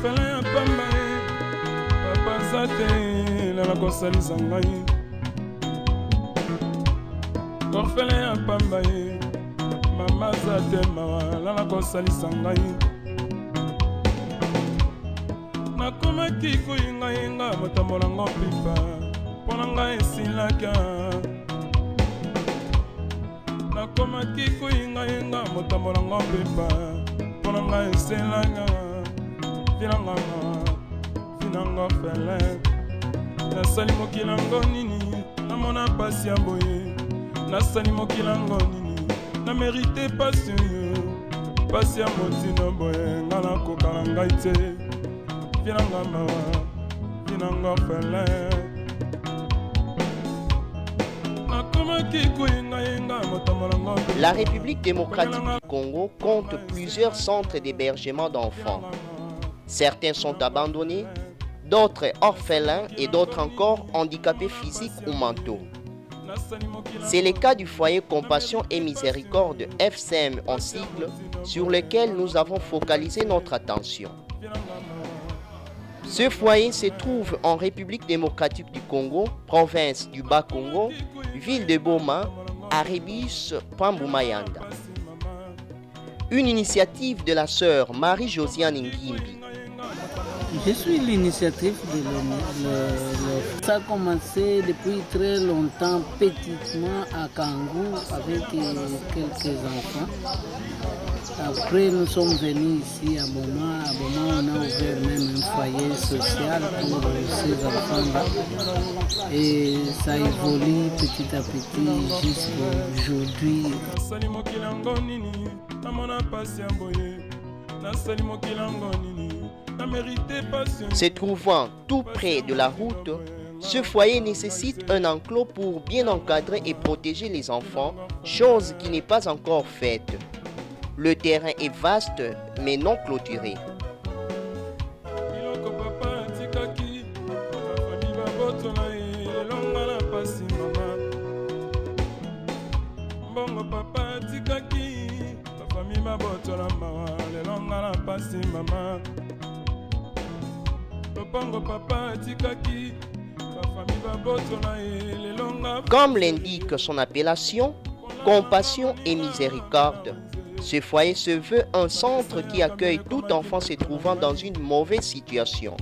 orphelin ya pamba papa aza te lala kosalisa ngai orphelin ya pamba mama aza te mawa lala kosalisa ngai nakomaki kuyingayenga motambola ngo pipa mpona ngai esilaka nakomaki kuyingayenga motambola ngo pipa mpona ngai esilaka vinanga fele nasali mokilango nini namona pasi ya boye nasali mokilango nini na merite pasi pasi ya motino boye nga nakokala ngai te vinanga mawa vinanga fele nakomaki kuyingayenga motambola ngo. La République démocratique du Congo compte plusieurs centres d'hébergement d'enfants. Certains sont abandonnés, d'autres orphelins et d'autres encore handicapés physiques ou mentaux. C'est le cas du foyer Compassion et Miséricorde FCM en sigle sur lequel nous avons focalisé notre attention. Ce foyer se trouve en République démocratique du Congo, province du Bas-Congo, ville de Boma, à Rébus, Pamboumayanda. Une initiative de la sœur Marie-Josiane Ngimbi. Je suis l'initiative de l'ONU. Ça a commencé depuis très longtemps, petitement à Kangou, avec quelques enfants. Après, nous sommes venus ici à Boma. À Boma, on a ouvert même un foyer social pour ces enfants-là. Et ça évolue petit à petit jusqu'à aujourd'hui. Se trouvant tout près de la route, ce foyer nécessite un enclos pour bien encadrer et protéger les enfants, chose qui n'est pas encore faite. Le terrain est vaste mais non clôturé. Comme l'indique son appellation, Compassion et Miséricorde, ce foyer se veut un centre qui accueille tout enfant se trouvant dans une mauvaise situation.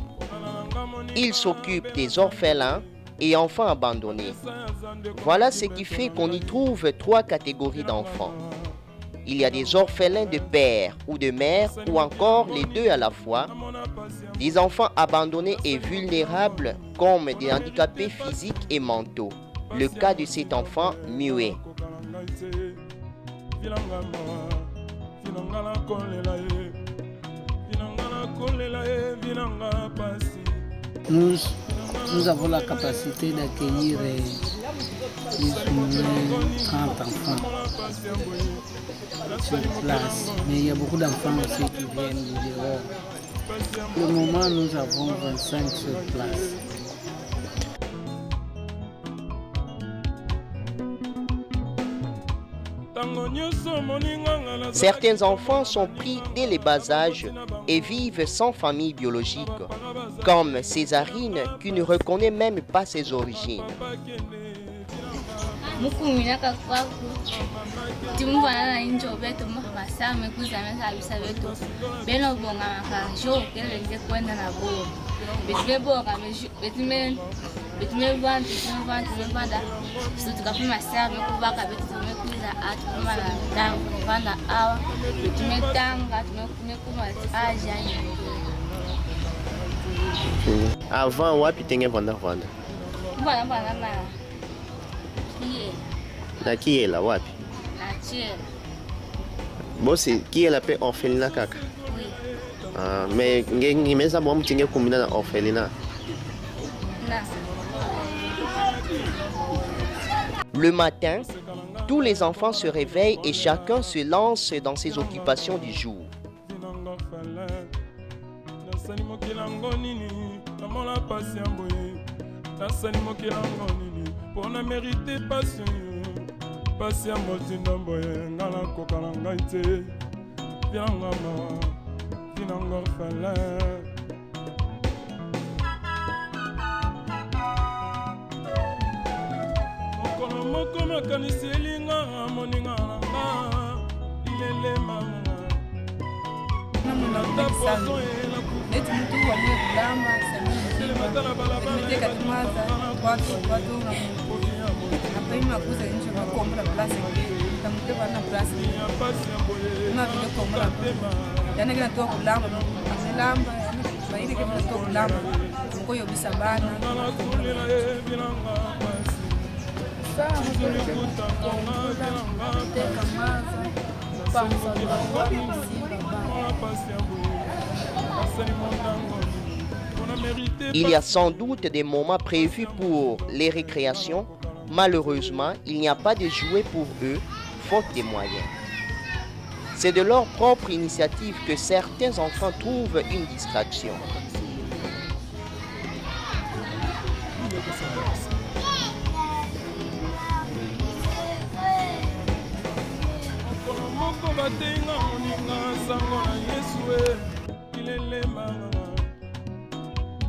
Il s'occupe des orphelins et enfants abandonnés. Voilà ce qui fait qu'on y trouve 3 catégories d'enfants. Il y a des orphelins de père ou de mère ou encore les deux à la fois, des enfants abandonnés et vulnérables comme des handicapés physiques et mentaux. Le cas de cet enfant muet. Nous avons la capacité d'accueillir plus ou moins 30 enfants sur place. Mais il y a beaucoup d'enfants aussi qui viennent du dehors. Pour le moment, nous avons 25 sur place. Certains enfants sont pris dès le bas âge et vivent sans famille biologique, comme Césarine qui ne reconnaît même pas ses origines. Avant wapi tenge vanda vanda? Na kiela wapi? Bosi kiela pe orphelinat kaka. Mais ngimeza bwa mtinge kumina na orphelinat. Le matin, tous les enfants se réveillent et chacun se lance dans ses occupations du jour. moko makanisi elinga moninga nanga ilelema nata poso neti mutu wanye kulamba semete katimaza watu napaima kuza nje wakomula plasi tamute wana plasi na vile komula yana kina toa kulamba amelamba maili kina toa kulamba mkoyo bisabana Il y a sans doute des moments prévus pour les récréations. Malheureusement, il n'y a pas de jouets pour eux, faute de moyens. C'est de leur propre initiative que certains enfants trouvent une distraction.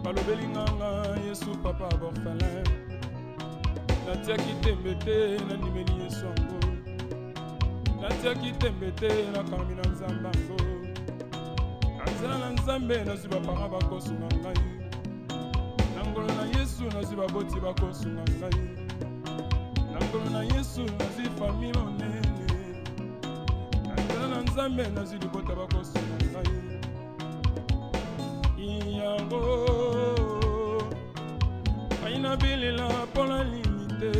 balobelinganga yesu papa borphelin natiaki tembe te nandimeli yesu yango natiaki tembe te nakambi na nzambe yango na nzela na nzambe nazwi bapara bakosunga ngai na ngolo na yesu nazwi baboti bakosunga ngai na ngolo na yesu nazwi fami monene na nzela na nzambe nazwi libota bakosunga ngai yango aina bilela pona limite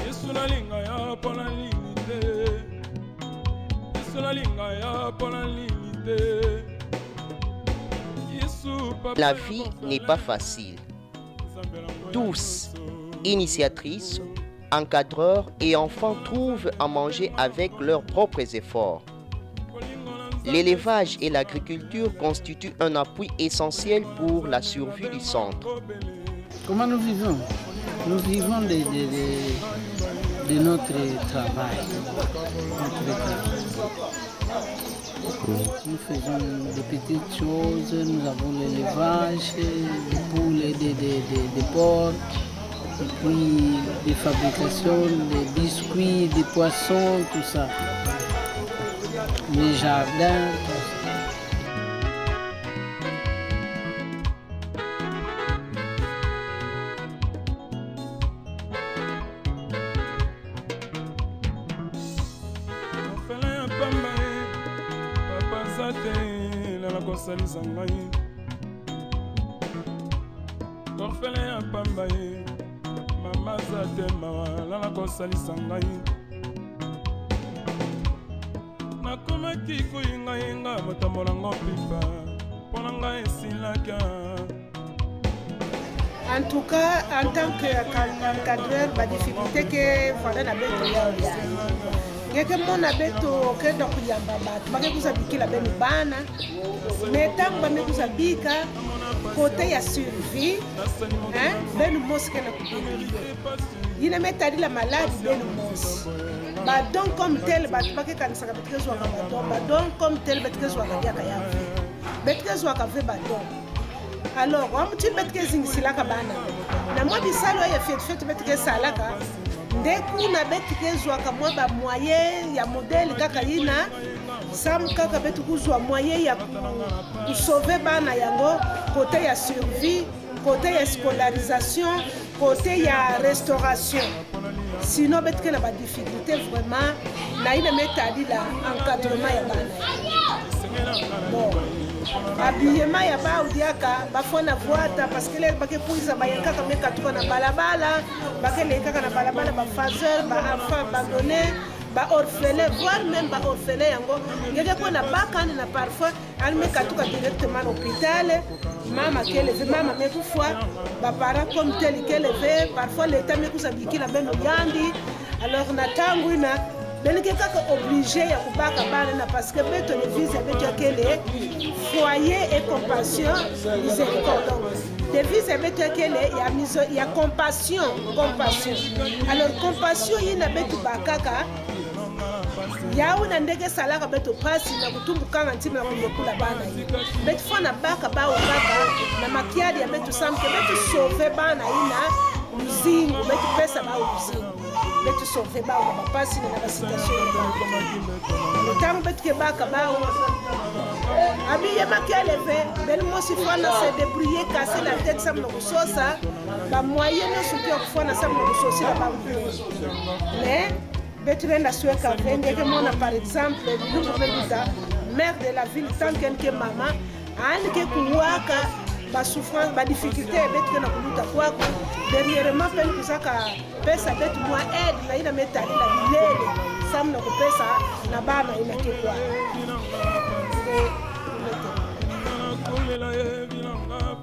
yesu nalinga ya pona limite yesu nalinga ya pona limite yesu papa. La vie n'est pas facile. Tous, initiatrices, encadreurs et enfants trouvent à manger avec leurs propres efforts. L'élevage et l'agriculture constituent un appui essentiel pour la survie du centre. Comment nous vivons? Nous vivons de notre travail. Nous faisons des petites choses, nous avons l'élevage, des poules, des porcs, et puis des fabrications, des biscuits, des poissons, tout ça. Les jardins, tout ça. kosalisa ngai orphelin ya pamba ye mama za te mawa lala kosalisa ngai nakomaki koyingayenga motambolango pipa mpona ngai esilaka. En tout cas, en tant qu'encadreur, la difficulté que voilà na beto ya ngeke mona beto kenda kuyamba batu bakekuza bikila benu bana metango bamekuza bika kote ya survie benu mosi kena kubili yine metadi la maladi benu mosi badon comme tel batu bakekanisaka betekezwaka badon badon comme tel betekezwaka diaka yavu betekezwaka ve badon. Alors, on a dit que c'est là que na moi bisalo ya fait betike salaka ndeku na betike zwa ka moi ba moyen ya modèle kaka yina sam kaka betuku zwa moyen ya ku sauver bana yango côté ya survie, côté ya scolarisation, côté ya restauration. Sinon betike na ba difficulté vraiment na ina metadi la encadrement ya bana. Bon. Habillement ya ba udiaka bafona voata parce que les bakepuiza bayaka kama katuka na balabala bakele kaka na balabala ba phaseur ba enfant abandonné ba orphelin voire même ba orphelin yango ngeke ko na bakani na parfois alme katuka directement à l'hôpital mama keleve mama mekufwa ba para comme tel keleve parfois l'état mekusa bikila beno yandi alors na tangu ina belike kaka obligé ya kubaka bana parce que beto ne vise beto kele foyer et compassion miséricorde devise beto kele ya compassion alors compassion yina beto bakaka ya una ndege salaka beto pasi na kutumbukanga ntima na kuyekula bana beto fona baka ba ukaka na makiadi ya beto samke beto sauver bana ina luzingu betupesa bao luzingu betusove bao na bapasi na basituation ntango betukebaka bao abiye makeleve beli mosi fana se débrouiller casser la tête sam na kusosa bamoyen nyonso mpe okufana sam na kusosila bao mais betulenda sweka vendeke mona par exemple lungu beluta mère de la ville tant que mama anike kuwaka basouffrance badifficulté betuke na kuluta kwako dernièrement pene kusaka pesa betu mwa aide na ina metali na bilele sam na kupesa na bana inake kwa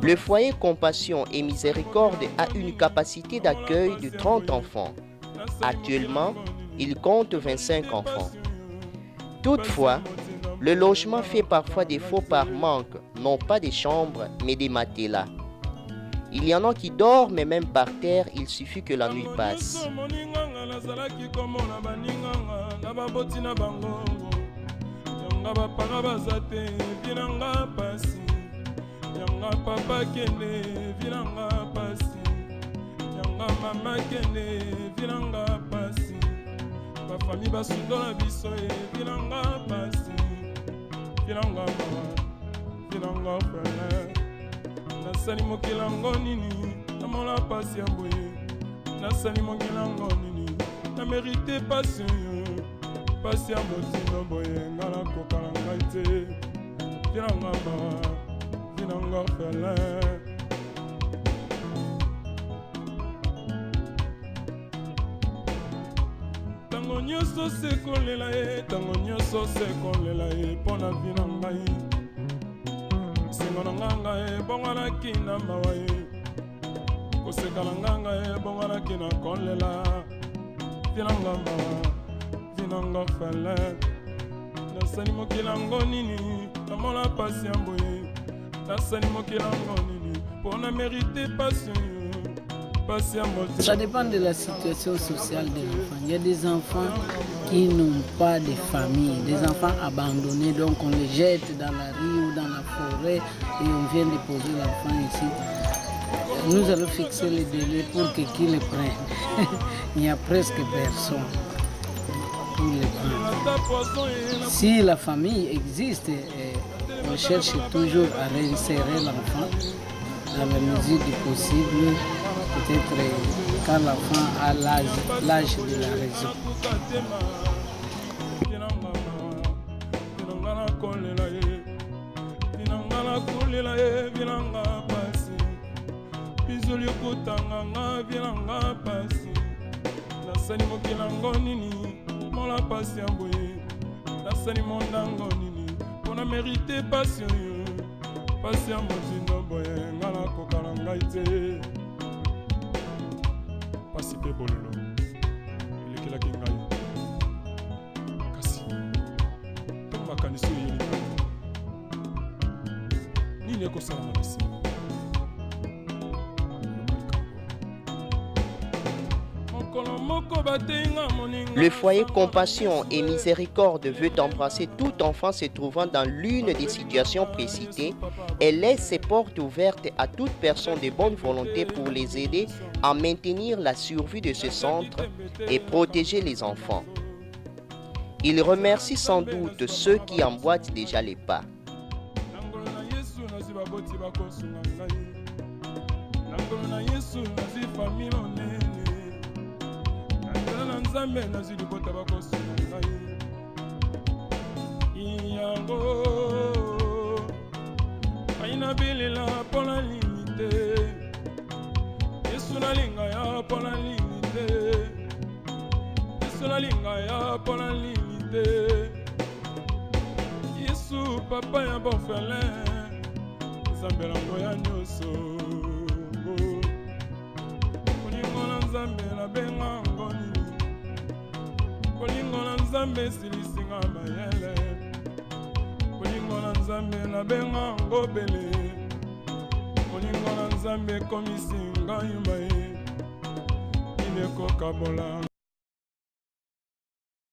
Le foyer Compassion et Miséricorde a une capacité d'accueil de 30 enfants. Actuellement, il compte 25 enfants. Toutefois, le logement fait parfois défaut par manque, non pas des chambres, mais des matelas. Il y en a qui dorment même par terre, il suffit que la nuit passe. Famille basundona biso bilanga pasi bilanga bilanga fele nasali mokilango nini namona pasi ya boye nasali mokilango nini na mérité pasi pasi ya motino boye ngala kokala ngai te bilanga bilanga fele. Tango nyonso sekolela ye, tango nyonso sekolela ye, pona vina ngai sengo na nganga ye, bonganaki na mawa ye koseka na nganga ye, bonganaki na kolela vinanga mawa vinanga fele nasali mokilango nini namona pasi ya boye nasali mokilango nini pona mérité pasi. Ça dépend de la situation sociale des enfants. Il y a des enfants qui n'ont pas de famille, des enfants abandonnés, donc on les jette dans la rue ou dans la forêt et on vient déposer l'enfant ici. Nous allons fixer les délais pour que qui les prenne. Il n'y a presque personne pour les prendre. Si la famille existe, on cherche toujours à réinsérer l'enfant dans la mesure du possible. Peut-être quand l'enfant a l'âge de la raison. Pasi pe bololo elekelaki ngai kasi ntango makanisi oyo eyeli nini ekosala na bisi. Le foyer Compassion et Miséricorde veut embrasser tout enfant se trouvant dans l'une des situations précitées et laisse ses portes ouvertes à toute personne de bonne volonté pour les aider à maintenir la survie de ce centre et protéger les enfants. Il remercie sans doute ceux qui emboîtent déjà les pas. Nzambe nazwi libota bakosunga ngai iyango aina bilela mpona lini te Yesu nalinga ya mpona lini te Yesu nalinga ya mpona lini te Yesu papa ya borfelin Nzambe lango ya nyonso kolingo na Nzambe nabenga ngoni kolingo na Nzambe silisinga mayele kolingo na Nzambe nabenga ngobele kolingo na Nzambe komisinga yumaye inekokabola